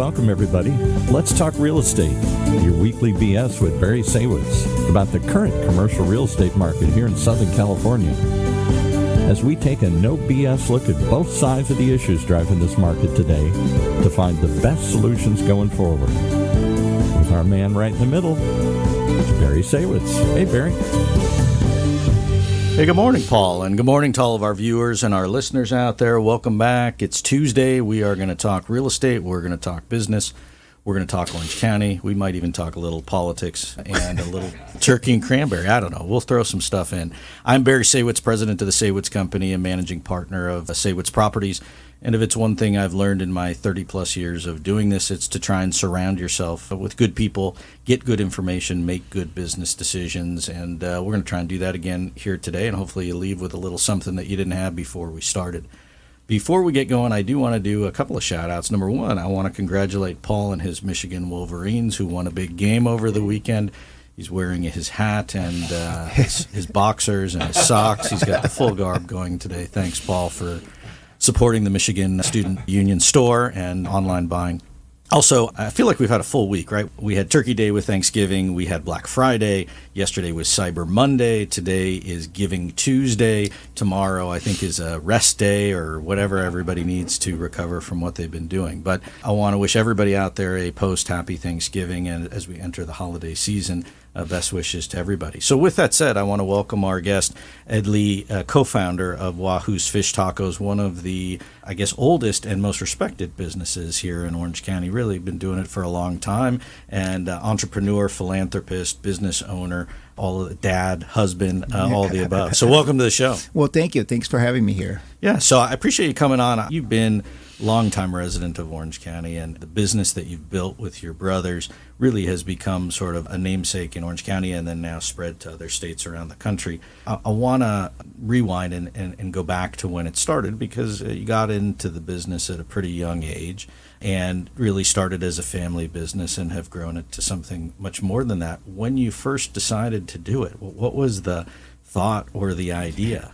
welcome everybody. Let's talk real estate. Your weekly BS with Barry Saywitz about the current commercial real estate market here in Southern California. As we take a no BS look at both sides of the issues driving this market today to find the best solutions going forward. With our man right in the middle, Barry Saywitz. Hey, Barry. Hey, good morning, Paul, and good morning to all of our viewers and our listeners out there. Welcome back. It's Tuesday. We are going to talk real estate. We're going to talk business. We're going to talk Orange County. We might even talk a little politics and a little turkey and cranberry. I don't know. We'll throw some stuff in. I'm Barry Saywitz, president of the Saywitz Company and managing partner of Saywitz Properties. And if it's one thing I've learned in my 30-plus years of doing this, it's to try and surround yourself with good people, get good information, make good business decisions. And we're going to try and do that again here today. And hopefully you leave with a little something that you didn't have before we started. Before we get going, I do want to do a couple of shout-outs. Number one, I want to congratulate Paul and his Michigan Wolverines, who won a big game over the weekend. He's wearing his hat and his boxers and his socks. He's got the full garb going today. Thanks, Paul, for supporting the Michigan Student Union store and online buying. Also, I feel like we've had a full week, right? We had Turkey Day with Thanksgiving. We had Black Friday. Yesterday was Cyber Monday. Today is Giving Tuesday. Tomorrow, I think, is a rest day or whatever everybody needs to recover from what they've been doing. But I want to wish everybody out there a post-happy Thanksgiving. And as we enter the holiday season, best wishes to everybody. So with that said, I want to welcome our guest, Ed Lee, co-founder of Wahoo FishTacos, one of the, I guess, oldest and most respected businesses here in Orange County. Really been doing it for a long time. And entrepreneur, philanthropist, business owner, all of the dad, husband, all of the above. So welcome to the show. Well, thank you. Thanks for having me here. Yeah, so I appreciate you coming on. You've been longtime resident of Orange County, and the business that you've built with your brothers really has become sort of a namesake in Orange County and then now spread to other states around the country. I want to rewind and go back to when it started, because you got into the business at a pretty young age and really started as a family business and have grown it to something much more than that. When you first decided to do it, what was the thought or the idea?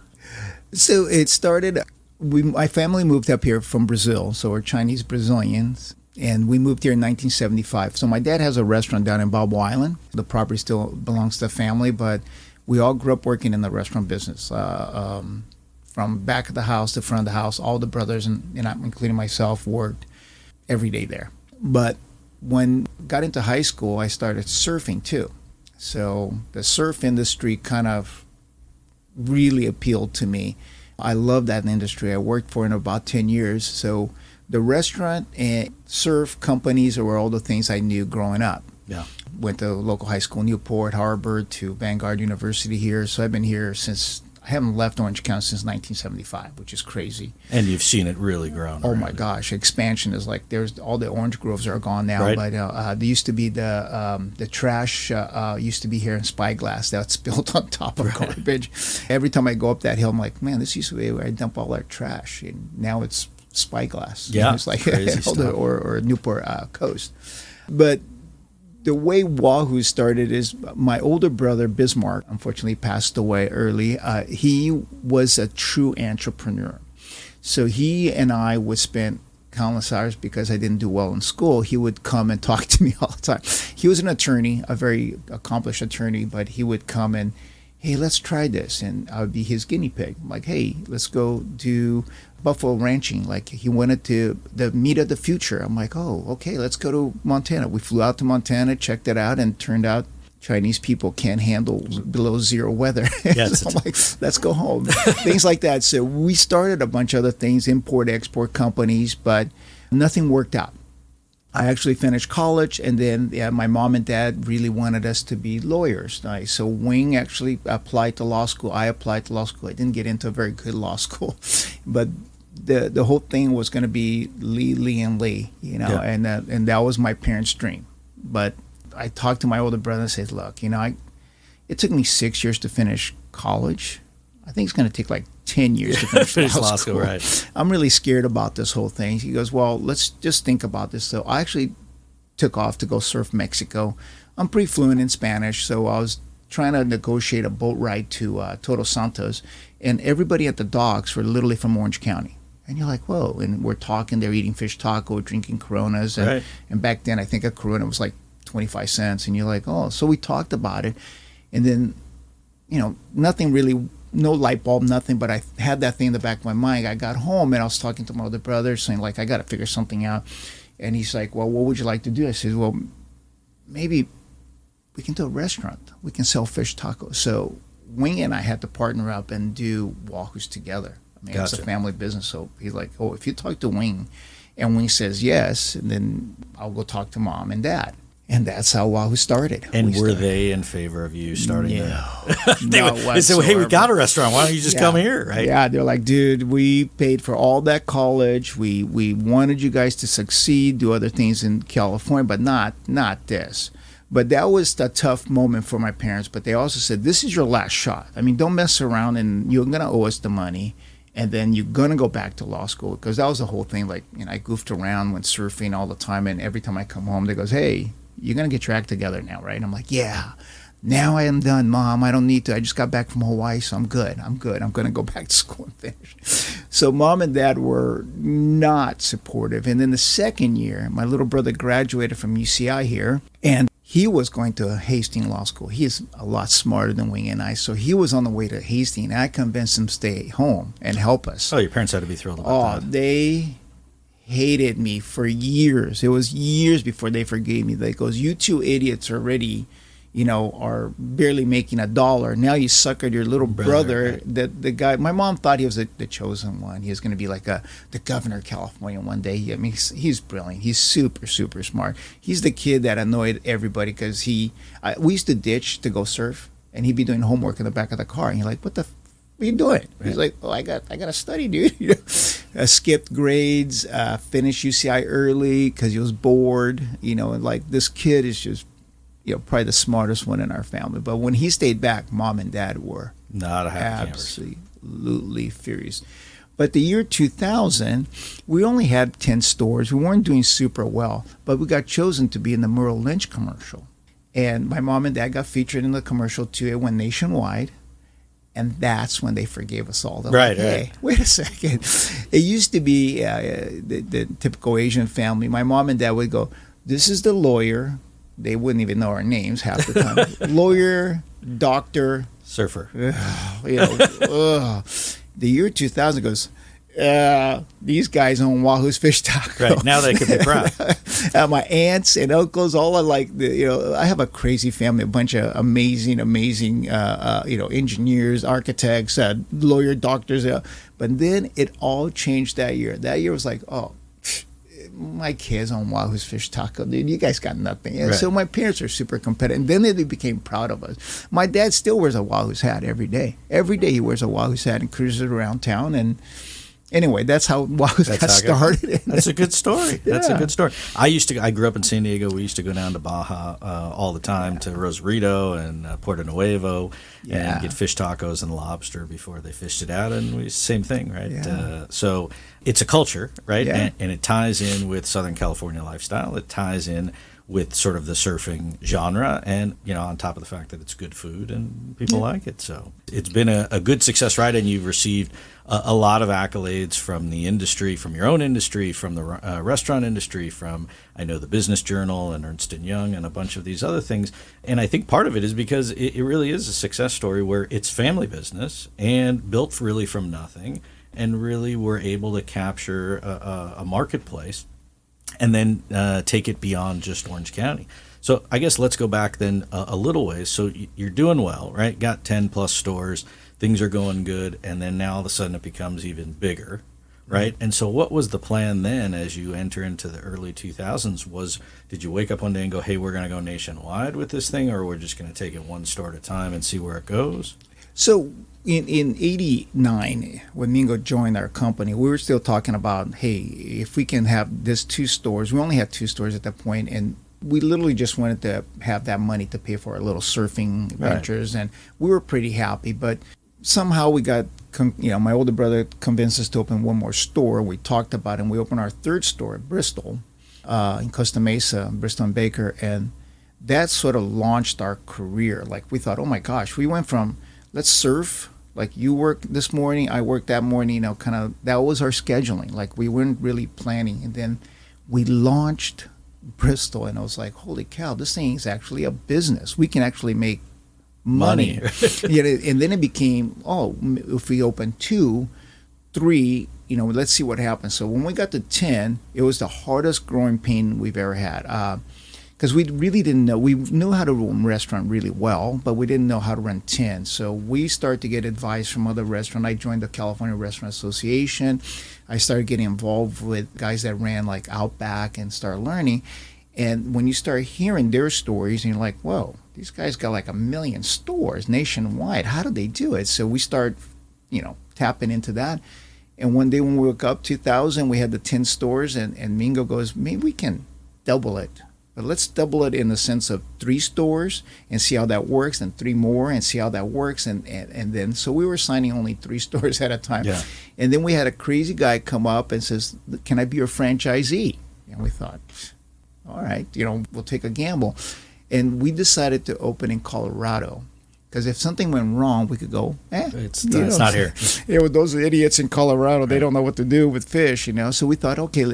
So it started, my family moved up here from Brazil, so we're Chinese Brazilians, and we moved here in 1975. So my dad has a restaurant down in Balboa Island. The property still belongs to the family, but we all grew up working in the restaurant business. From back of the house to front of the house, all the brothers, and including myself, worked every day there. But when I got into high school, I started surfing too. So the surf industry kind of really appealed to me. I love that industry. I worked for it in about 10 years. So the restaurant and surf companies were all the things I knew growing up. Yeah. Went to local high school, Newport Harbor, to Vanguard University here. So I've been here since, I haven't left Orange County since 1975, which is crazy. And you've seen it really grow. Oh my gosh, expansion is like, there's all the orange groves are gone now. Right. But there used to be the trash used to be here in Spyglass that's built on top of garbage. Every time I go up that hill, I'm like, man, this used to be where I dump all our trash, and now it's Spyglass. Yeah, it's like crazy stuff. or Newport Coast. But the way Wahoo started is my older brother, Bismarck, unfortunately passed away early. He was a true entrepreneur. So he and I would spend countless hours, because I didn't do well in school. He would come and talk to me all the time. He was an attorney, a very accomplished attorney, but he would come and, hey, let's try this. And I would be his guinea pig. I'm like, hey, let's go do buffalo ranching. Like, he wanted to the meat of the future. I'm like, oh, okay, let's go to Montana. We flew out to Montana, checked it out, and turned out Chinese people can't handle below zero weather. Yes. So I'm like, let's go home. Things like that. So we started a bunch of other things, import-export companies, but nothing worked out. I actually finished college, and then my mom and dad really wanted us to be lawyers. So Wing actually applied to law school. I applied to law school. I didn't get into a very good law school, but the whole thing was going to be Lee, and Lee, Yeah. and that was my parents' dream. But I talked to my older brother and said, look, it took me 6 years to finish college. I think it's going to take like 10 years to finish law school. Right. I'm really scared about this whole thing. He goes, well, let's just think about this. So I actually took off to go surf Mexico. I'm pretty fluent in Spanish, so I was trying to negotiate a boat ride to Todos Santos, and everybody at the docks were literally from Orange County. And you're like, whoa. And we're talking, they're eating fish taco, drinking Coronas. And, Right. and back then, I think a Corona was like 25 cents. And you're like, oh. So we talked about it. And then, nothing really, no light bulb, nothing. But I had that thing in the back of my mind. I got home and I was talking to my older brother saying, like, I got to figure something out. And he's like, well, what would you like to do? I said, well, maybe we can do a restaurant. We can sell fish tacos. So Wing and I had to partner up and do Wahoo's together. I mean, it's a Gotcha. family business. So he's like, oh, if you talk to Wing and Wing says yes, and then I'll go talk to Mom and Dad. And that's how Wahoo started. And We were started. they in favor of you starting No, They said, well, hey, we whatsoever. got a restaurant. Why don't you just come here, right? Yeah, they're like, dude, we paid for all that college. We wanted you guys to succeed, do other things in California, but not this. But that was a tough moment for my parents. But they also said, this is your last shot. I mean, don't mess around, and you're going to owe us the money. And then you're going to go back to law school. Because that was the whole thing. Like, I goofed around, went surfing all the time. And every time I come home, they goes, hey, you're going to get your act together now, right? And I'm like, yeah. Now I am done, Mom. I don't need to. I just got back from Hawaii, so I'm good. I'm going to go back to school and finish. So Mom and Dad were not supportive. And then the second year, my little brother graduated from UCI here, and he was going to Hastings Law School. He is a lot smarter than Wing and I, so he was on the way to Hastings, and I convinced him to stay home and help us. Oh, your parents had to be thrilled about Oh, that. they hated me for years. It was years before they forgave me. They goes, you two idiots already, are barely making $1. Now you suckered your little brother. Right. The guy, my mom thought he was the chosen one. He was going to be like the governor of California one day. I mean, he's brilliant. He's super, super smart. He's the kid that annoyed everybody because we used to ditch to go surf, and he'd be doing homework in the back of the car. And you're like, what the what are you doing? Right. He's like, oh, I got to study, dude. Skipped grades, finished UCI early because he was bored. And like this kid is just, probably the smartest one in our family. But when he stayed back, Mom and Dad were Not a happy campers. absolutely furious. But the year 2000, we only had 10 stores. We weren't doing super well, but we got chosen to be in the Merrill Lynch commercial. And my mom and dad got featured in the commercial too. It went nationwide. And that's when they forgave us all. They're Right, like, hey, right. wait a second. It used to be the typical Asian family. My mom and dad would go, this is the lawyer. They wouldn't even know our names half the time. Lawyer, doctor. Surfer. The year 2000 goes, these guys own Wahoo's FishTacos. Right, now they could be proud. My aunts and uncles, all are like, I have a crazy family, a bunch of amazing, engineers, architects, lawyer, doctors. But then it all changed that year. That year was like, oh, my kids own Wahoo's FishTaco, dude. You guys got nothing. And Right. so my parents are super competitive. And then they became proud of us. My dad still wears a Wahoo's hat every day. Every day he wears a Wahoo's hat and cruises around town. And anyway, that's how Wahoo's got started. That's a good story. That's a Yeah. good story. I grew up in San Diego. We used to go down to Baja all the time to Rosarito and Puerto Nuevo Yeah. and get fish tacos and lobster before they fished it out. And same thing, right? Yeah. So it's a culture, right? Yeah. And it ties in with Southern California lifestyle. It ties in with sort of the surfing genre, and on top of the fact that it's good food and people like it. So it's been a good success ride, and you've received a lot of accolades from the industry, from your own industry, from the restaurant industry, from I know the Business Journal and Ernst & Young and a bunch of these other things. And I think part of it is because it really is a success story where it's family business and built really from nothing, and really were able to capture a marketplace and then take it beyond just Orange County. So I guess let's go back then a little ways. So you're doing well, right? Got 10 plus stores, things are going good, and then now all of a sudden it becomes even bigger, right? And so what was the plan then as you enter into the early 2000s? Did you wake up one day and go, hey, we're going to go nationwide with this thing, or we're just going to take it one store at a time and see where it goes? So in 89, when Mingo joined our company, we were still talking about, hey, if we can have this 2 stores. We only had 2 stores at that point, and we literally just wanted to have that money to pay for our little surfing ventures, and we were pretty happy. But somehow we got, my older brother convinced us to open one more store. We talked about it, and we opened our 3rd store at Bristol, in Costa Mesa, Bristol and Baker, and that sort of launched our career. Like we thought, oh my gosh, we went from let's surf Like you work this morning, I work that morning, kind of that was our scheduling. Like we weren't really planning. And then we launched Bristol, and I was like, holy cow, this thing is actually a business. We can actually make money. And then it became, if we open 2, 3, let's see what happens. So when we got to 10, it was the hardest growing pain we've ever had. Because we really didn't know. We knew how to run a restaurant really well, but we didn't know how to run 10. So we started to get advice from other restaurants. I joined the California Restaurant Association. I started getting involved with guys that ran like Outback and started learning. And when you start hearing their stories, and you're like, whoa, these guys got like 1 million stores nationwide. How did they do it? So we start, tapping into that. And one day when we woke up, 2000, we had the 10 stores, and Mingo goes, maybe we can double it. But let's double it in the sense of 3 stores and see how that works, and 3 more and see how that works. And then, so we were signing only 3 stores at a time. Yeah. And then we had a crazy guy come up and says, can I be your franchisee? And we thought, all right, we'll take a gamble. And we decided to open in Colorado. Because if something went wrong, we could go, it's not here. With those idiots in Colorado, they don't know what to do with fish, So we thought, okay,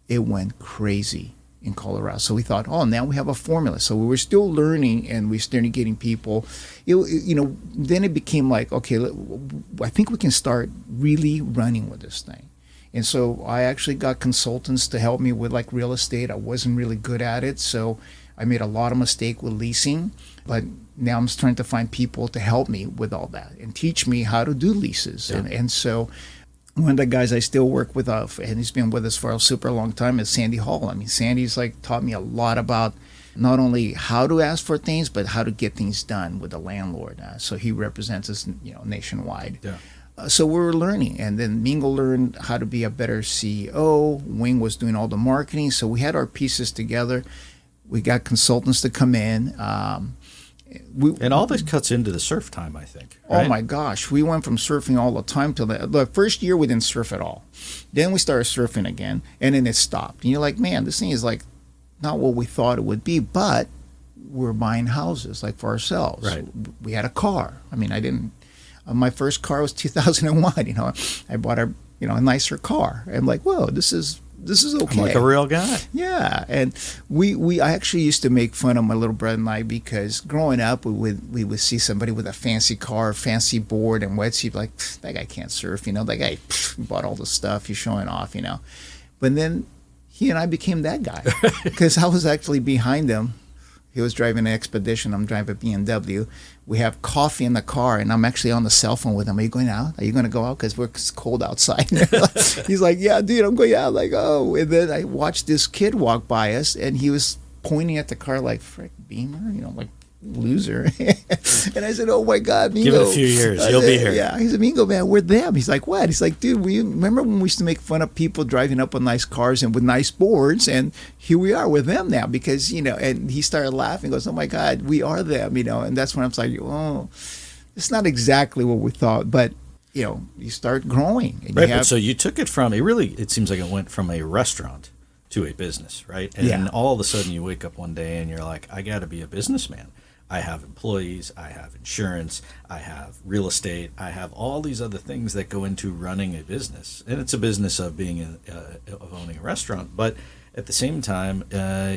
it went crazy in Colorado. So we thought, now we have a formula. So we were still learning, and we started getting people. Then it became like, okay, I think we can start really running with this thing. And so I actually got consultants to help me with like real estate. I wasn't really good at it, so I made a lot of mistake with leasing. But now I'm trying to find people to help me with all that and teach me how to do leases. Yeah. And so one of the guys I still work with, and he's been with us for a super long time, is Sandy Hall. I mean, Sandy's like taught me a lot about not only how to ask for things, but how to get things done with the landlord. So he represents us, nationwide. Yeah. So we were learning, and then Mingo learned how to be a better CEO. Wing was doing all the marketing. So we had our pieces together. We got consultants to come in. And all this cuts into the surf time, I think. Right? Oh my gosh, we went from surfing all the time till the first year we didn't surf at all. Then we started surfing again, and then it stopped. And you're like, man, this thing is like not what we thought it would be, but we're buying houses like for ourselves. Right. We had a car. I mean, I didn't. My first car was 2001. I bought a nicer car. I'm like, whoa, this is okay. I'm like a real guy. Yeah, and I actually used to make fun of my little brother and I, because growing up we would see somebody with a fancy car, fancy board, and wetsuit, like, that guy can't surf, that guy bought all the stuff, he's showing off, But then he and I became that guy, because I was actually behind him. He was driving an Expedition. I'm driving a BMW. We have coffee in the car, and I'm actually on the cell phone with him. Are you going out? Are you going to go out? Because it's cold outside. He's like, yeah, dude, I'm going out. I'm like, oh. And then I watched this kid walk by us, and he was pointing at the car like, frick, Beamer? Like, loser. And I said, oh, my God, Mingo. Give it a few years. You'll be here. Yeah. He said, Mingo, man, we're them. He's like, what? He's like, dude, remember when we used to make fun of people driving up on nice cars and with nice boards? And here we are with them now, because, and he started laughing. He goes, oh, my God, we are them, And that's when I was like, oh, it's not exactly what we thought. But, you start growing. And right. But so you took it from, it seems like it went from a restaurant to a business, right? And then all of a sudden you wake up one day and you're like, I got to be a businessman. I have employees, I have insurance, I have real estate, I have all these other things that go into running a business. And it's a business of of owning a restaurant. But at the same time,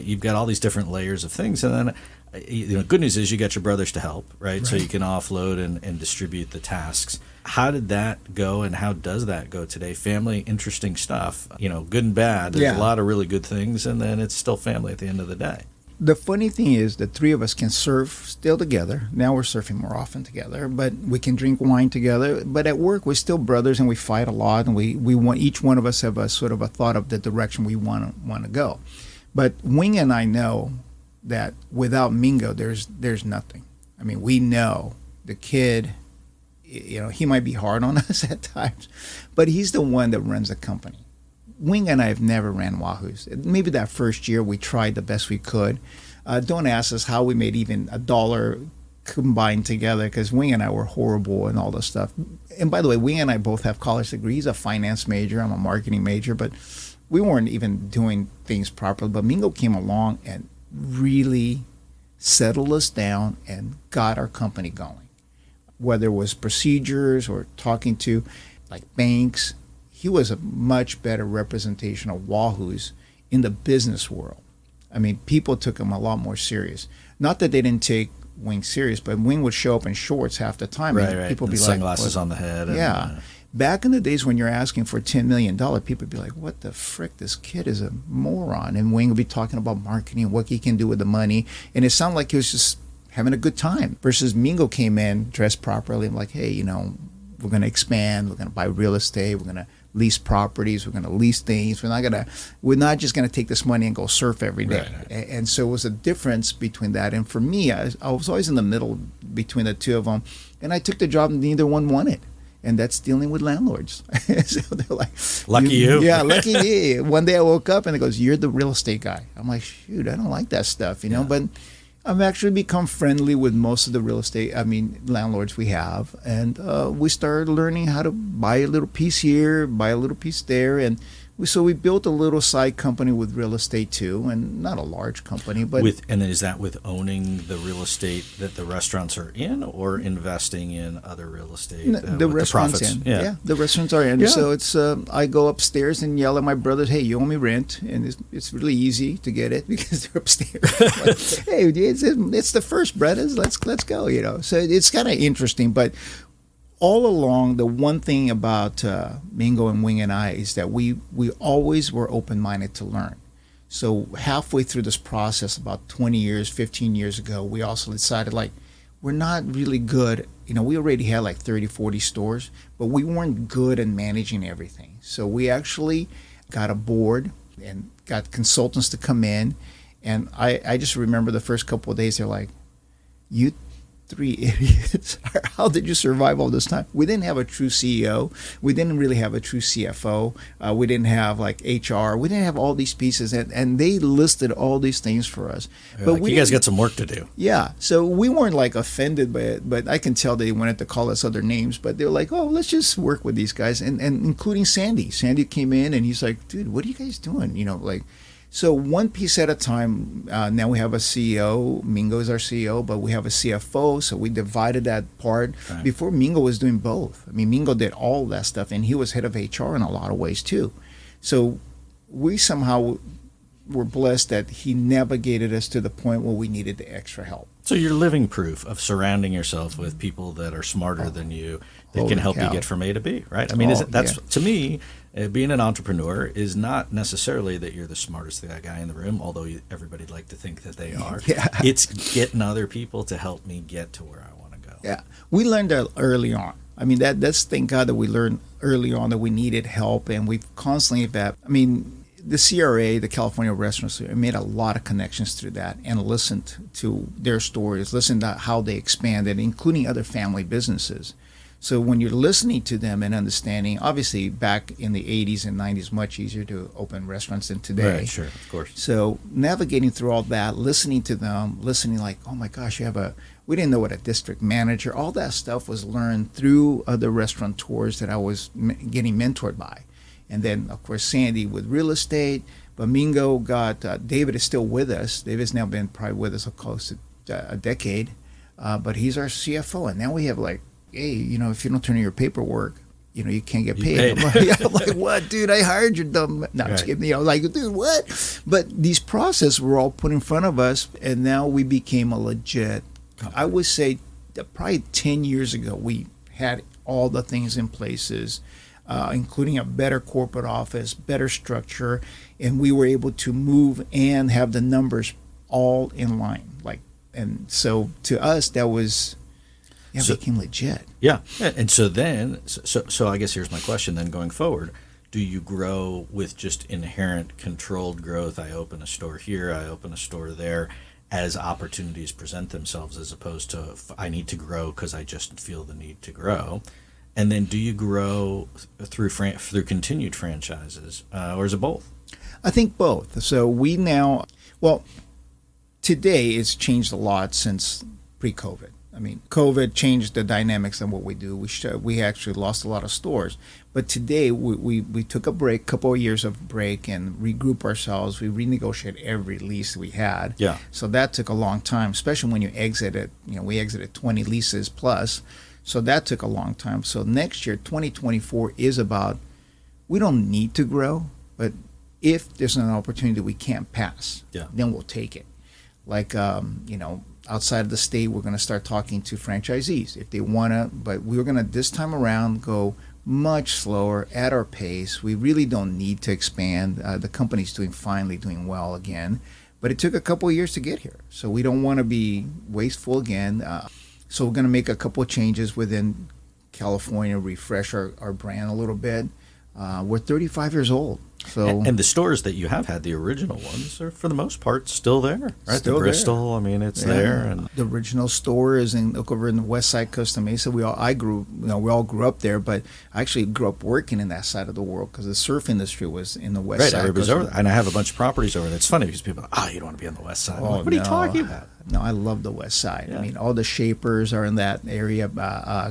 you've got all these different layers of things. And then, good news is you got your brothers to help, right? So you can offload and distribute the tasks. How did that go, and how does that go today? Family, interesting stuff, good and bad. There's a lot of really good things, and then it's still family at the end of the day. The funny thing is the 3 of us can surf still together. Now we're surfing more often together, but we can drink wine together. But at work, we're still brothers, and we fight a lot, and we want, each one of us have a sort of a thought of the direction we want to go. But Wing and I know that without Mingo, there's nothing. I mean, we know the kid, he might be hard on us at times, but he's the one that runs the company. Wing and I have never ran Wahoos. Maybe that first year we tried the best we could. Don't ask us how we made even $1 combined together, because Wing and I were horrible and all this stuff. And by the way, Wing and I both have college degrees. He's a finance major. I'm a marketing major, but we weren't even doing things properly. But Mingo came along and really settled us down and got our company going. whether it was procedures or talking to like banks. He was a much better representation of Wahoo's in the business world. I mean, people took him a lot more serious. Not that they didn't take Wing serious, but Wing would show up in shorts half the time. Right, and right. People And be like, sunglasses on the head. Yeah. Back in the days when you're asking for $10 million, people would be like, what the frick? This kid is a moron. And Wing would be talking about marketing, what he can do with the money. And it sounded like he was just having a good time. Versus Mingo came in, dressed properly, and like, hey, you know, we're going to expand. We're going to buy real estate. We're going to lease properties. We're going to lease things. We're not just going to take this money and go surf every day. Right. And so it was a difference between that. And for me, I was always in the middle between the two of them. And I took the job neither one wanted. And that's dealing with landlords. So they're like, lucky you. Yeah, lucky me. One day I woke up and it goes, you're the real estate guy. I'm like, shoot, I don't like that stuff, you know. But I've actually become friendly with most of the landlords we have. And we started learning how to buy a little piece here, buy a little piece there. And we built a little side company with real estate too, and not a large company, but and then is that with owning the real estate that the restaurants are in, or investing in other real estate? The restaurants the in, the restaurants are in. Yeah. So it's I go upstairs and yell at my brothers, "Hey, you owe me rent," and it's really easy to get it because they're upstairs. Like, hey, it's the first, brothers. Let's go. You know, so it's kind of interesting, but. All along, the one thing about Mingo and Wing and I is that we always were open-minded to learn. So halfway through this process, about 20 years, 15 years ago, we also decided, like, we're not really good. You know, we already had like 30, 40 stores, but we weren't good at managing everything. So we actually got a board and got consultants to come in. And I just remember the first couple of days, they're like, you three idiots, how did you survive all this time? We didn't have a true CEO. We didn't really have a true CFO. We didn't have like HR. We didn't have all these pieces, and they listed all these things for us. But you guys got some work to do. Yeah, so we weren't like offended by it, but I can tell they wanted to call us other names, but they were like, oh, let's just work with these guys, and including Sandy. Sandy came in and he's like, dude, what are you guys doing? You know, like. So one piece at a time. Now we have a CEO. Mingo is our CEO, but we have a CFO. So we divided that part. Right. Before, Mingo was doing both. I mean, Mingo did all that stuff, and he was head of HR in a lot of ways too. So we somehow were blessed that he navigated us to the point where we needed the extra help. So you're living proof of surrounding yourself with people that are smarter than you, that can help you get from A to B, right? I mean, to me, being an entrepreneur is not necessarily that you're the smartest guy in the room, although everybody'd like to think that they are. Yeah. It's getting other people to help me get to where I want to go. Yeah, we learned that early on. I mean, that's thank God that we learned early on that we needed help, and we've constantly the CRA, the California Restaurants, made a lot of connections through that and listened to their stories, listened to how they expanded, including other family businesses. So when you're listening to them and understanding, obviously back in the 80s and 90s, much easier to open restaurants than today. Right, sure, of course. So navigating through all that, listening to them, listening like, oh my gosh, we didn't know what a district manager, all that stuff was learned through other restaurateurs that I was getting mentored by. And then, of course, Sandy with real estate. But Mingo David is still with us. David's now been probably with us close to a decade. But he's our CFO. And now we have like, hey, you know, if you don't turn in your paperwork, you know, you can't get paid. I'm like, what, dude? I hired your dumb. No, just kidding. You know, like, dude, what? But these processes were all put in front of us. And now we became a legit, I would say that probably 10 years ago, we had all the things in places. Including a better corporate office, better structure, and we were able to move and have the numbers all in line. And so to us, that was became legit. Yeah, and so then, so I guess here's my question then going forward. Do you grow with just inherent controlled growth? I open a store here, I open a store there, as opportunities present themselves, as opposed to I need to grow because I just feel the need to grow? And then do you grow through continued franchises, or is it both? I think both. So today it's changed a lot since pre-COVID. I mean, COVID changed the dynamics of what we do. We actually lost a lot of stores. But today we took a break, couple of years of break, and regroup ourselves. We renegotiated every lease we had. Yeah. So that took a long time, especially when you exited. You know, we exited 20 leases plus. So that took a long time. So next year, 2024, is about, we don't need to grow, but if there's an opportunity we can't pass, then we'll take it. Like, outside of the state, we're going to start talking to franchisees if they want to, but we're going to this time around go much slower at our pace. We really don't need to expand. The company's finally doing well again, but it took a couple of years to get here. So we don't want to be wasteful again. So we're going to make a couple of changes within California, refresh our brand a little bit. We're 35 years old. So and the stores that you have had, the original ones, are for the most part still there, right? Still the Bristol, there. I mean, it's there. And the original store is over in the west side, Costa Mesa. We all grew up there, but I actually grew up working in that side of the world because the surf industry was in the west side. Right, everybody's over there. And I have a bunch of properties over there. It's funny because people are, you don't want to be on the west side. Oh, what are you talking about? No, I love the west side. Yeah. I mean, all the shapers are in that area.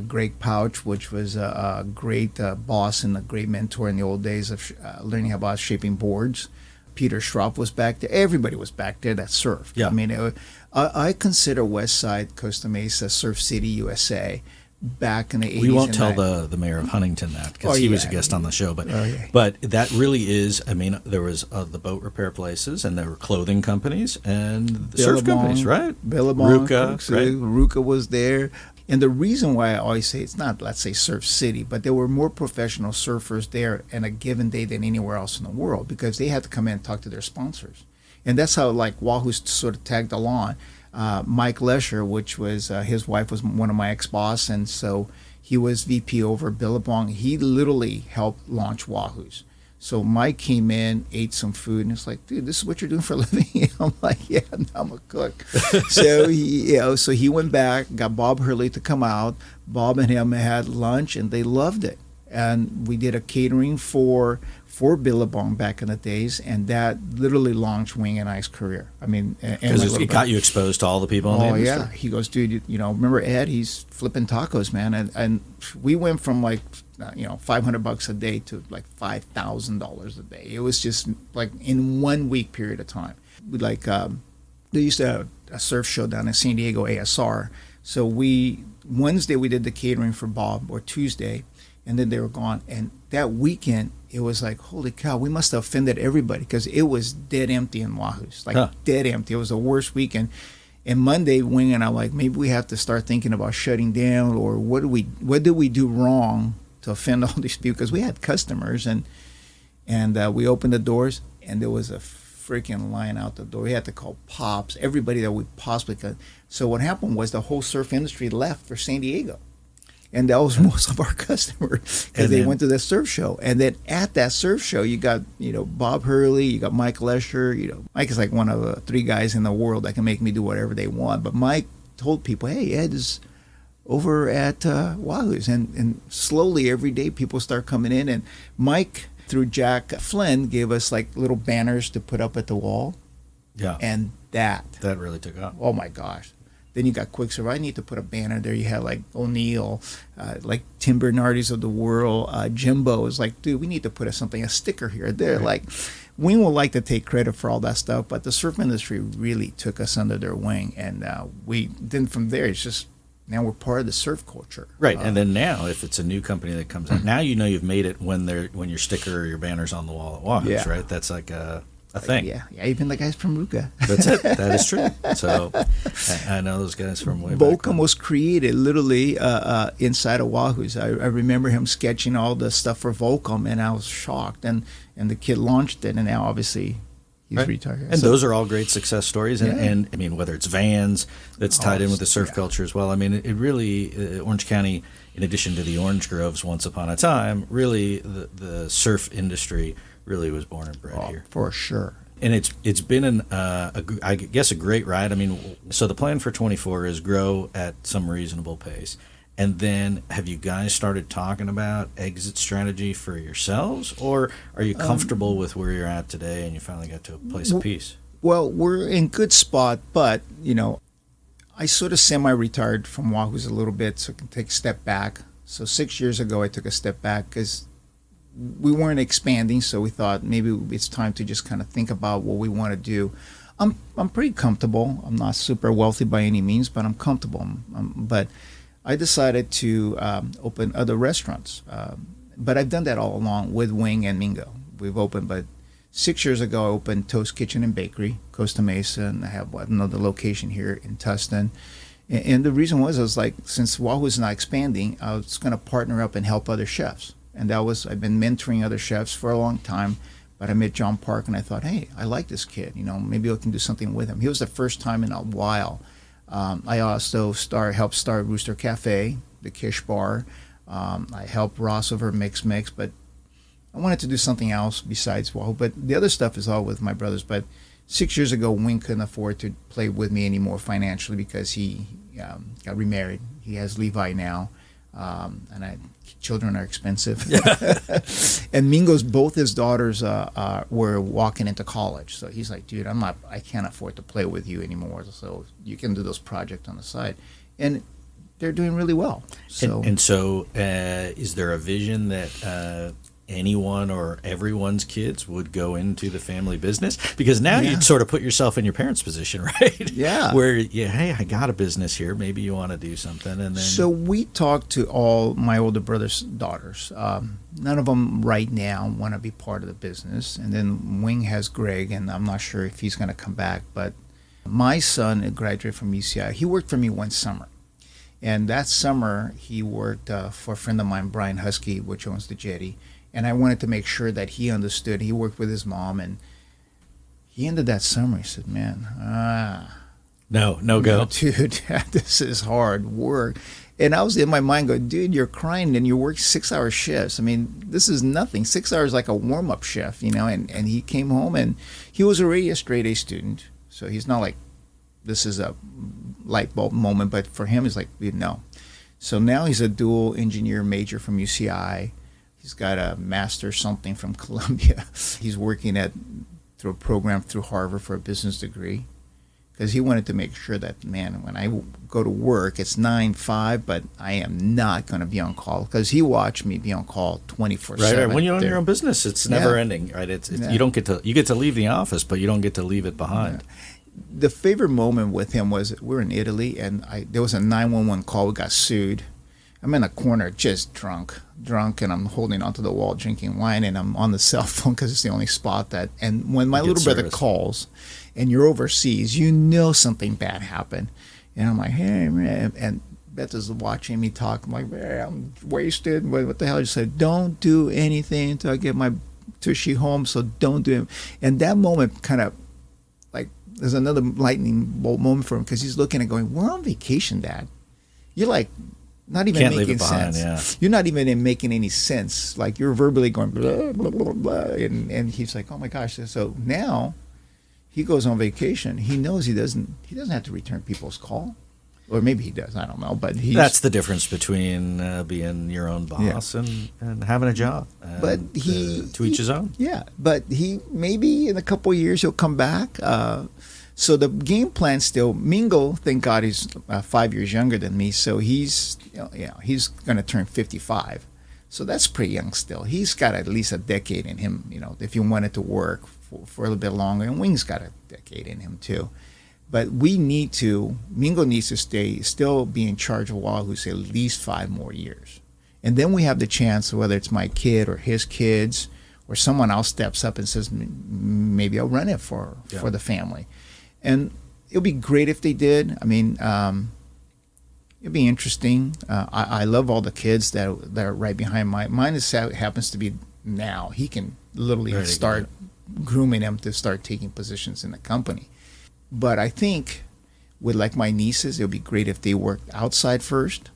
Greg Pouch, which was a great boss and a great mentor in the old days of learning about shaping boards. Peter Schropp was back there. Everybody was back there that surfed. Yeah. I mean, I consider West Side, Costa Mesa, Surf City, USA. Back in the 80s. We won't tell the mayor of Huntington that because he was a guest on the show. But that really is, I mean, there was the boat repair places and there were clothing companies and the surf companies, right? Billabong, Ruka, right? Ruka was there. And the reason why I always say it's not, let's say, Surf City, but there were more professional surfers there on a given day than anywhere else in the world because they had to come in and talk to their sponsors. And that's how, like, Wahoo sort of tagged along. Mike Lesher, which was his wife was one of my ex-boss, and so he was VP over Billabong. He literally helped launch Wahoo's. So Mike came in, ate some food, and it's like, dude, this is what you're doing for a living? I'm like, yeah, I'm a cook. So he went back, got Bob Hurley to come out. Bob and him had lunch, and they loved it. And we did a catering for Billabong back in the days, and that literally launched Wing and I's career. I mean, because it got you exposed to all the people in the industry. Yeah. He goes, dude, remember Ed? He's flipping tacos, man, and we went from like $500 a day to like $5,000 a day. It was just like in 1 week period of time. They used to have a surf show down in San Diego, ASR. So Wednesday we did the catering for Bob, or Tuesday, and then they were gone. And that weekend, it was like, holy cow, we must have offended everybody because it was dead empty in Wahoo's, dead empty. It was the worst weekend. And Monday, Wing and I like, maybe we have to start thinking about shutting down, or what did we do wrong to offend all these people? Because we had customers, and we opened the doors, and there was a freaking line out the door. We had to call Pops, everybody that we possibly could. So what happened was the whole surf industry left for San Diego. And that was most of our customers because they went to the surf show. And then at that surf show, you got, Bob Hurley, you got Mike Lesher. Mike is like one of the 3 guys in the world that can make me do whatever they want. But Mike told people, hey, Ed is over at Wahoo's. And slowly every day people start coming in. And Mike, through Jack Flynn, gave us like little banners to put up at the wall. Yeah. And that really took off. Oh, my gosh. Then you got Quicksilver. I need to put a banner there. You had like O'Neill, like Tim Bernardi's of the world. Jimbo is like, dude, we need to put a sticker here. There, right. Like, we will like to take credit for all that stuff, but the surf industry really took us under their wing, and then from there it's just now we're part of the surf culture. Right, and then now if it's a new company that comes out, now you've made it when your sticker or your banner's on the wall at Wahoo's, right? That's like a thing. Yeah, even the guys from Ruka. That's it. That is true. So I know those guys from way back. Volcom was created literally inside of Wahoo's. I remember him sketching all the stuff for Volcom, and I was shocked. And the kid launched it, and now obviously he's retired. And those are all great success stories. And I mean, whether it's Vans that's tied in with the surf culture as well. I mean, it really, Orange County, in addition to the orange groves once upon a time, really the surf industry really was born and bred here. For sure. And it's been I guess a great ride. I mean, so the plan for 24 is grow at some reasonable pace. And then have you guys started talking about exit strategy for yourselves, or are you comfortable with where you're at today and you finally got to a place of peace? Well, we're in good spot, but I sort of semi-retired from Wahoo's a little bit, so I can take a step back. So 6 years ago, I took a step back because we weren't expanding, so we thought maybe it's time to just kind of think about what we want to do. I'm pretty comfortable. I'm not super wealthy by any means, but I'm comfortable. But I decided to open other restaurants. But I've done that all along with Wing and Mingo. We've opened, but 6 years ago, I opened Toast Kitchen and Bakery, Costa Mesa, and I have another location here in Tustin. And the reason was, I was like, since Wahoo is not expanding, I was going to partner up and help other chefs. And I've been mentoring other chefs for a long time. But I met John Park, and I thought, hey, I like this kid. Maybe I can do something with him. He was the first time in a while. I also helped start Rooster Cafe, the Kish Bar. I helped Ross over Mix, but I wanted to do something else besides Wahoo. But the other stuff is all with my brothers. But 6 years ago, Wing couldn't afford to play with me anymore financially because he got remarried. He has Levi now, and children are expensive. And Mingo's, both his daughters were walking into college. So he's like, dude, I can't afford to play with you anymore. So you can do those projects on the side. And they're doing really well. So, so is there a vision that anyone or everyone's kids would go into the family business? Because now you'd sort of put yourself in your parents' position, right? Yeah. Where, hey, I got a business here. Maybe you want to do something. And then. So we talked to all my older brother's daughters. None of them right now want to be part of the business. And then Wing has Greg, and I'm not sure if he's going to come back. But my son graduated from UCI. He worked for me one summer. And that summer, he worked for a friend of mine, Brian Husky, which owns the Jetty. And I wanted to make sure that he understood. He worked with his mom, and he ended that summer. He said, man, no go. Dude, this is hard work. And I was in my mind going, dude, you're crying and you work 6-hour shifts. I mean, this is nothing. 6 hours is like a warm-up shift, and he came home, and he was already a straight A student. So he's not like, this is a light bulb moment, but for him, it's like, no. So now he's a dual engineer major from UCI. He's got a master something from Columbia. He's working through a program through Harvard for a business degree, because he wanted to make sure that, man, when I go to work, it's 9-5, but I am not going to be on call, because he watched me be on call 24/7. Right. When you own your own business, it's never ending, right? You don't get to leave the office, but you don't get to leave it behind. Yeah. The favorite moment with him was we're in Italy, and there was a 911 call. We got sued. I'm in a corner, just drunk, and I'm holding onto the wall, drinking wine, and I'm on the cell phone because it's the only spot that. And when my little brother calls, and you're overseas, something bad happened, and I'm like, hey man, and Beth is watching me talk. I'm like, man, I'm wasted. What the hell? She said, don't do anything until I get my tushy home. So don't do it. And that moment kind of like there's another lightning bolt moment for him, because he's looking and going, we're on vacation, Dad. You're like. Not even Can't making leave it behind, sense. Yeah. You're not even making any sense. Like you're verbally going blah, blah, blah, blah. And he's like, oh my gosh. So now he goes on vacation. He knows he doesn't have to return people's call. Or maybe he does. I don't know. But that's the difference between being your own boss and having a job. But to each his own. Yeah. But he maybe in a couple of years he'll come back. So the game plan still, Mingo, thank God, he's 5 years younger than me, so he's going to turn 55. So that's pretty young still. He's got at least a decade in him, if you wanted to work for a little bit longer. And Wing's got a decade in him too. But Mingo needs to still be in charge of Wahoo at least 5 more years. And then we have the chance, whether it's my kid or his kids, or someone else steps up and says, maybe I'll run it for the family. And it would be great if they did. I mean, it'd be interesting. I love all the kids that are right behind mine. Mine happens to be now. He can literally start grooming them to start taking positions in the company. But I think with like my nieces, it would be great if they worked outside first,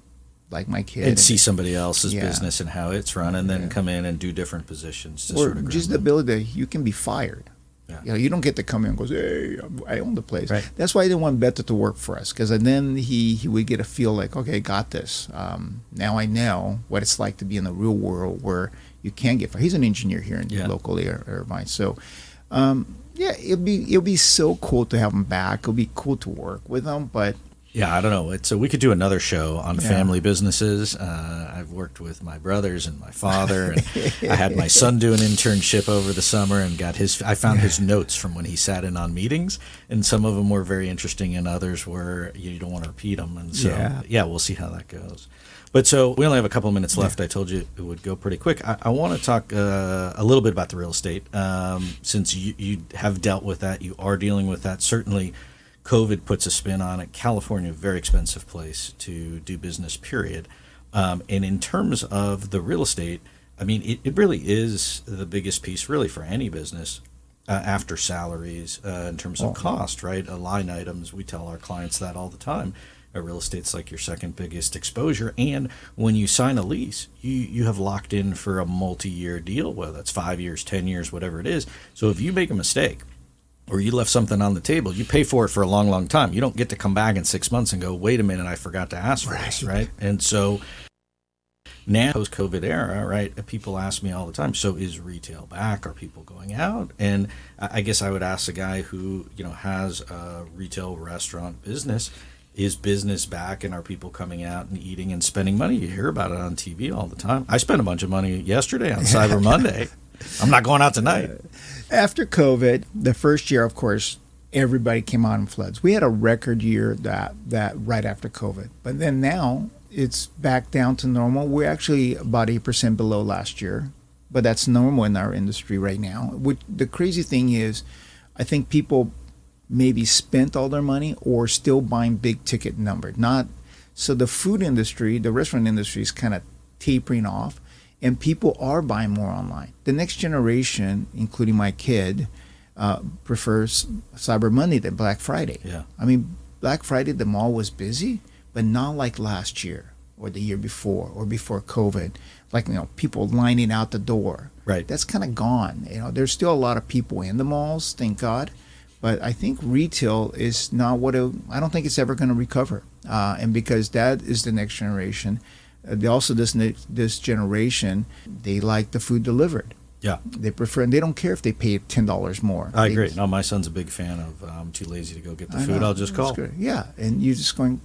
like my kid. And see somebody else's business and how it's run, and then come in and do different positions. Or just the ability that you can be fired. Yeah. You don't get to come in and go, hey, I own the place. Right. That's why I didn't want Beto to work for us, because then he would get a feel like, okay, got this. Now I know what it's like to be in the real world where you can get fired. He's an engineer here in locally, Irvine. So, it'll be so cool to have him back. It'll be cool to work with him, but Yeah, I don't know. So we could do another show on family businesses. I've worked with my brothers and my father, and I had my son do an internship over the summer and I found his notes from when he sat in on meetings, and some of them were very interesting, and others were you don't want to repeat them. And so we'll see how that goes. But so we only have a couple of minutes left. I told you it would go pretty quick. I want to talk a little bit about the real estate, since you have dealt with that. You are dealing with that. Certainly, COVID puts a spin on it. California, a very expensive place to do business, period. And in terms of the real estate, I mean, it really is the biggest piece, really, for any business after salaries in terms of cost, right? Line items, we tell our clients that all the time. Real estate's like your second biggest exposure. And when you sign a lease, you have locked in for a multi-year deal, whether that's 5 years, 10 years, whatever it is. So if you make a mistake, or you left something on the table, you pay for it for a long, long time. You don't get to come back in 6 months and go, wait a minute, I forgot to ask for this, right? And so now, post-COVID era, right, people ask me all the time, so is retail back? Are people going out? And I guess I would ask a guy who, has a retail restaurant business, is business back, and are people coming out and eating and spending money? You hear about it on TV all the time. I spent a bunch of money yesterday on Cyber Monday. I'm not going out tonight. After COVID, the first year, of course, everybody came out in floods. We had a record year that right after COVID. But then now it's back down to normal. We're actually about 8% below last year, but that's normal in our industry right now. The crazy thing is, I think people maybe spent all their money or still buying big ticket number. So the food industry, the restaurant industry is kind of tapering off, and people are buying more online. The next generation, including my kid, prefers Cyber Monday than Black Friday. Yeah. I mean, Black Friday, the mall was busy, but not like last year or the year before or before COVID. Like, people lining out the door. Right. That's kind of gone. There's still a lot of people in the malls, thank God. But I think retail is not I don't think it's ever going to recover. And because that is the next generation, this generation, they like the food delivered. Yeah. They prefer, and they don't care if they pay $10 more. I agree. No, my son's a big fan of, I'm too lazy to go get the food, I'll just call. Yeah, and you're just going,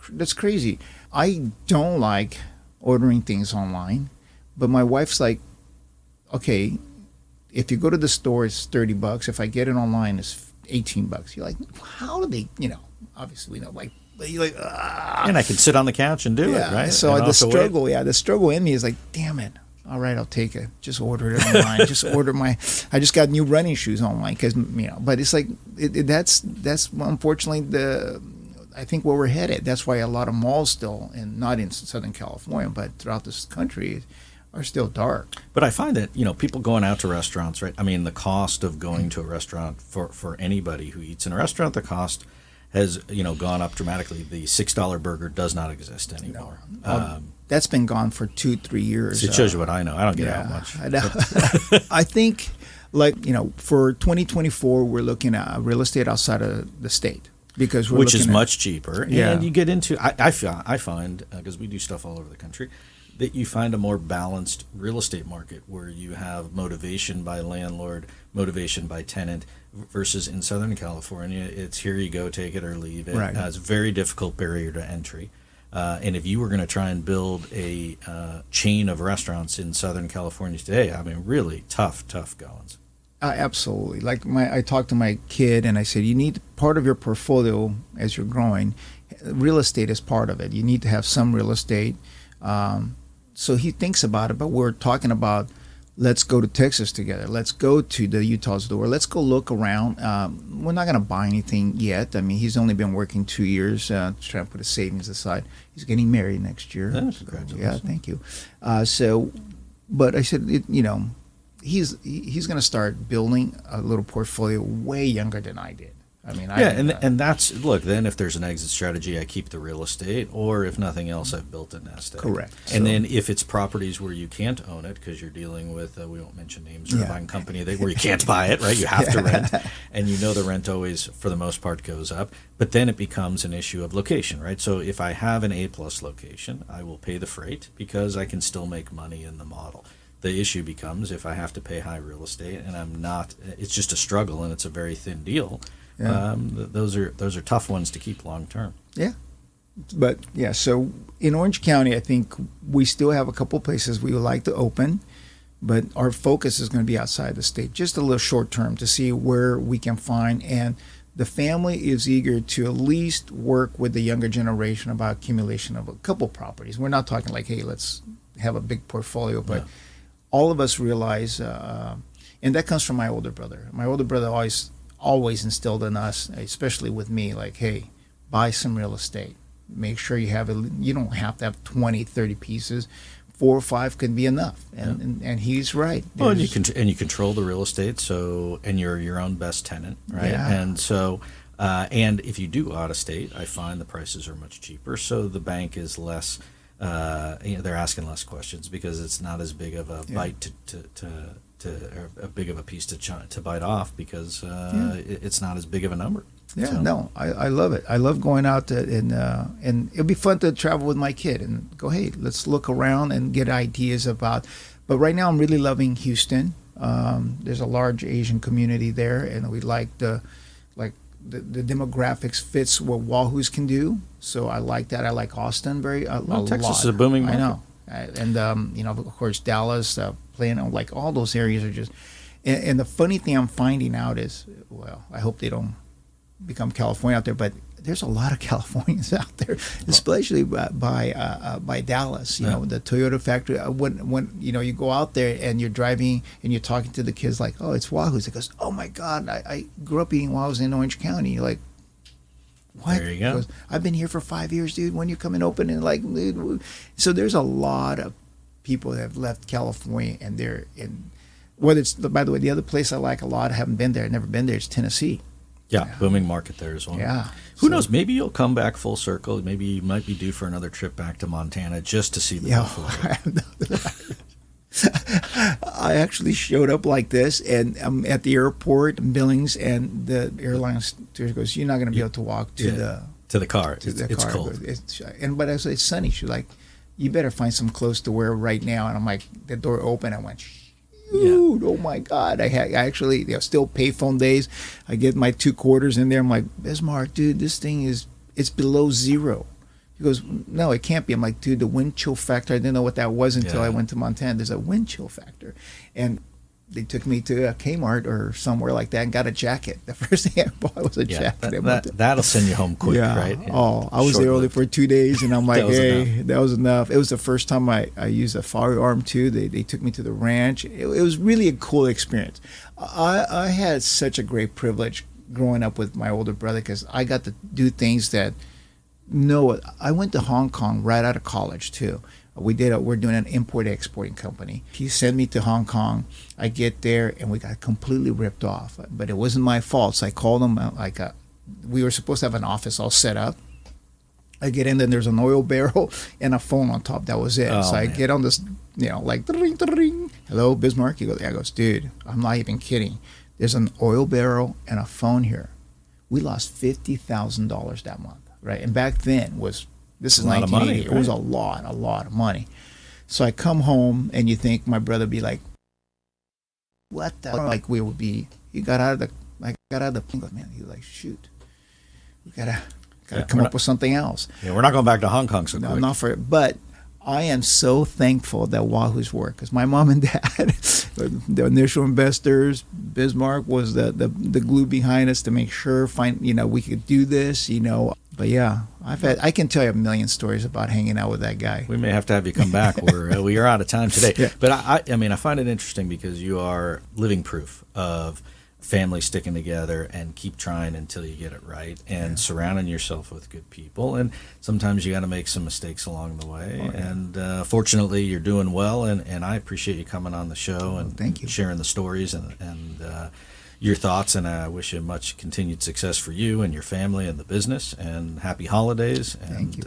that's crazy. I don't like ordering things online, but my wife's like, okay, if you go to the store, it's $30. If I get it online, it's $18. You're like, how do they, obviously, like, you're like, and I can sit on the couch and do it, right? So the struggle in me is like, damn it. All right, I'll take it. Just order it online. I just got new running shoes online because, but it's like, that's unfortunately I think where we're headed. That's why a lot of malls still, and not in Southern California, but throughout this country, are still dark. But I find that, people going out to restaurants, right? I mean, the cost of going to a restaurant for anybody who eats in a restaurant, the cost has, gone up dramatically. The $6 burger does not exist anymore. No. That's been gone for 2-3 years. It shows you what I know. I don't get out much. I know. I think, for 2024, we're looking at real estate outside of the state. Which is much cheaper. Yeah. And you get into, I find, because we do stuff all over the country, that you find a more balanced real estate market where you have motivation by landlord, motivation by tenant, versus in Southern California, it's here you go, take it or leave it. Right. It's a very difficult barrier to entry. And if you were going to try and build a chain of restaurants in Southern California today, I mean, really tough goings. Absolutely. I talked to my kid and I said, you need part of your portfolio as you're growing. Real estate is part of it. You need to have some real estate. So he thinks about it, but we're talking about, let's go to Texas together. Let's go to the Utah store. Let's go look around. We're not going to buy anything yet. I mean, he's only been working 2 years, trying to put his savings aside. He's getting married next year. Oh, congratulations. Yeah, thank you. But I said, he's going to start building a little portfolio way younger than I did. I mean, and that's, look, then if there's an exit strategy, I keep the real estate, or if nothing else, I've built an Estaste. Correct. And then if it's properties where you can't own it because you're dealing with, we won't mention names, or buying company where you can't buy it, right? You have to rent, and the rent always, for the most part, goes up. But then it becomes an issue of location, right? So if I have an A-plus location, I will pay the freight because I can still make money in the model. The issue becomes if I have to pay high real estate and I'm not, it's just a struggle and it's a very thin deal. Yeah. Those are tough ones to keep long term. Yeah, But yeah, so in Orange County, I think we still have a couple places we would like to open, but our focus is going to be outside the state, just a little short term to see where we can find. And the family is eager to at least work with the younger generation about accumulation of a couple properties. We're not talking like, hey, let's have a big portfolio, but all of us realize, and that comes from my older brother. My older brother always instilled in us, especially with me, like, hey, buy some real estate. Make sure you have it. You don't have to have 20, 30 pieces. 4 or 5 could be enough. And he's right. Well, and you control the real estate, and you're your own best tenant, right? Yeah. And so, and if you do out of state, I find the prices are much cheaper. So the bank is less. They're asking less questions because it's not as big of a bite or a big of a piece to bite off because it's not as big of a number. Yeah, So- no, I love it. I love going out and it'll be fun to travel with my kid and go, hey, let's look around and get ideas about. But right now, I'm really loving Houston. There's a large Asian community there, and we like the demographics fits what Wahoo's can do. So I like that. I like Austin a Texas lot. is a booming market. I know, and of course Dallas, Plano, like all those areas are just. And the funny thing I'm finding out is, well, I hope they don't become California out there, but there's a lot of Californians out there, especially by Dallas. You know, the Toyota factory. When you go out there and you're driving and you're talking to the kids like, oh, it's Wahoo's. It goes, oh my God, I grew up eating Wahoo's in Orange County. You're like, what? There you go. Goes, I've been here for 5 years, dude. When you come and open and so there's a lot of people that have left California and they're in. Whether it's, by the way, the other place I like a lot, I haven't been there, never been there, is Tennessee. Yeah, booming market there as well. Yeah. Who knows? Maybe you'll come back full circle. Maybe you might be due for another trip back to Montana just to see the buffalo. I actually showed up like this, and I'm at the airport in Billings, and the airline stewardess goes, "You're not going to be able to walk to the car. It's car." cold. But I said, "It's sunny." She's like, "You better find some clothes to wear right now." And I'm like, the door opened. I went, dude, oh my God. I actually, still payphone days. I get my 2 quarters in there. I'm like, Bismarck, dude, this thing it's below zero. He goes, no, it can't be. I'm like, dude, the wind chill factor, I didn't know what that was until I went to Montana. There's a wind chill factor. And they took me to a Kmart or somewhere like that and got a jacket. The first thing I bought was a jacket. That'll send you home quick, right? Yeah. Oh, I was there only for 2 days, and I'm like, that was enough. It was the first time I used a firearm too. They took me to the ranch. It was really a cool experience. I had such a great privilege growing up with my older brother because I got to do things that I went to Hong Kong right out of college too. We're doing an import-exporting company. He sent me to Hong Kong. I get there, and we got completely ripped off. But it wasn't my fault. So I called him. We were supposed to have an office all set up. I get in, and there's an oil barrel and a phone on top. That was it. I get on this, like, ding. Hello, Bismarck? He goes, dude, I'm not even kidding. There's an oil barrel and a phone here. We lost $50,000 that month, right? And back then this is 1980. It was a lot of money. So I come home, and you think my brother be like, what the? Like we would be. I got out of the plane. Man, he was like, shoot, we gotta come up with something else. Yeah, we're not going back to Hong Kong so quick. No, not for it. But I am so thankful that Wahoo's worked because my mom and dad, the initial investors, Bismarck was the glue behind us to make sure we could do this. But yeah, I can tell you a million stories about hanging out with that guy. We may have to have you come back. We are out of time today. Yeah. But I find it interesting because you are living proof of family sticking together and keep trying until you get it right and surrounding yourself with good people. And sometimes you got to make some mistakes along the way. And fortunately, you're doing well. And I appreciate you coming on the show and thank you. Sharing the stories and your thoughts, and I wish you much continued success for you and your family and the business, and happy holidays. And thank you.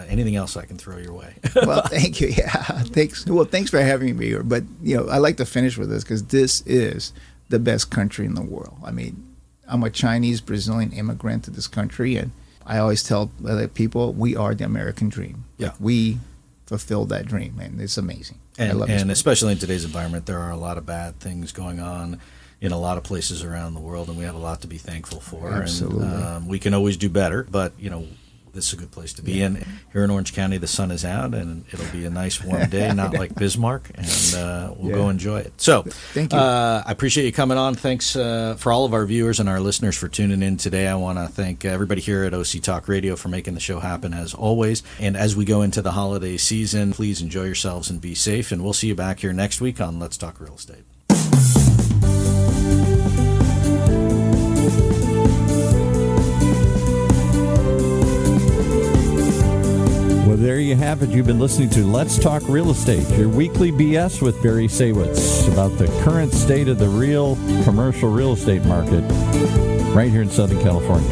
Anything else I can throw your way? Well, thank you. Yeah, thanks. Well, thanks for having me here. But I like to finish with this because this is the best country in the world. I mean, I'm a Chinese Brazilian immigrant to this country, and I always tell other people we are the American dream. Yeah, we fulfilled that dream, and it's amazing. And especially in today's environment, there are a lot of bad things going on in a lot of places around the world, and we have a lot to be thankful for. Absolutely. And we can always do better, but this is a good place to be. And here in Orange County, the sun is out, and it'll be a nice warm day, not like Bismarck, and we'll go enjoy it. So thank you. I appreciate you coming on. Thanks for all of our viewers and our listeners for tuning in today. I want to thank everybody here at OC Talk Radio for making the show happen, as always. And as we go into the holiday season, please enjoy yourselves and be safe, and we'll see you back here next week on Let's Talk Real Estate. Well, there you have it. You've been listening to Let's Talk Real Estate, your weekly BS with Barry Saywitz about the current state of the real commercial real estate market right here in Southern California.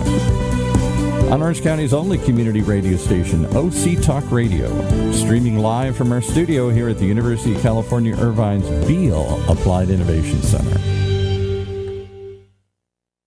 On Orange County's only community radio station, OC Talk Radio, streaming live from our studio here at the University of California Irvine's Beale Applied Innovation Center.